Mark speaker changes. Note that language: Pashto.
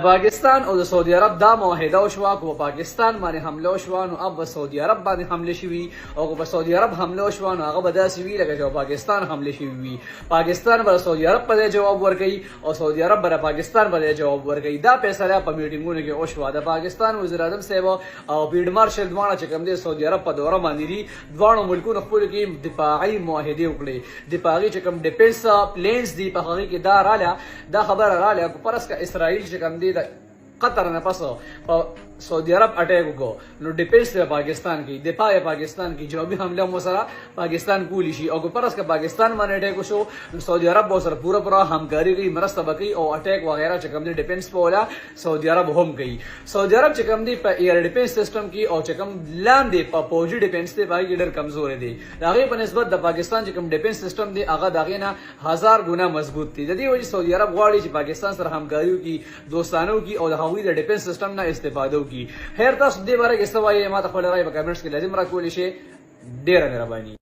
Speaker 1: پاکستان او د سعودي عرب دا معاهده وشوه کو پاکستان باندې حمله وشوه نو اب سعودي عرب باندې حمله شوي او کو سعودي عرب حمله وشوه نو هغه به داسې وي لکه چې پاکستان حمله شوي وي. پاکستان به سعودي عرب په جواب ورکړي او سعودي عرب به پاکستان په جواب ورکړي. دا فیصله په میټینګونو کې وشوه. د پاکستان وزیر اعظم صاحب او فیلډ مارشل دواړه چې کوم دي سعودي عرب په دوره باندې دي دواړو ملکونو خپل کې دفاعي معاهده وکړي. دفاعي چې کوم ډیفنس پلینز دي په هغه کې دا رااله دا خبره رااله په پرس کا اسرائیل چې کوم دي قطر نه پسو سعودي عرب اٹیک وکړو نو ډیفنس په پاکستان کې دفاع پاکستان کې جوابي حمله مو سره پاکستان کولی شي او پرس کا پاکستان باندې اٹیک وشو نو سعودي عرب سره پورا همکاري کوي مرسته وکړي او اٹیک وغیرہ چې کوم دي ډیفنس په ولا سعودي عرب هم کوي. سعودي عرب چې کوم دي په ایر ډیفنس سیستم کې او چې کوم لاندې په فوجي ډیفنس ته باندې ډېر کمزور دي. هغه په نسبت د پاکستان چې کوم ډیفنس سیستم دی هغه دغه نه 1000 ګونه مضبوط دي. د دې وجه سعودي عرب غواړي چې پاکستان سره همکاري وکړي دوستانه وکړي او د هغوی د ډیفنس سیستم نه استفاده وکړي. خیر تاسو دې باره کې څه وایي ما ته خپل رائے په کمنټس کې لازم راکولی شي. ډیره مهرباني.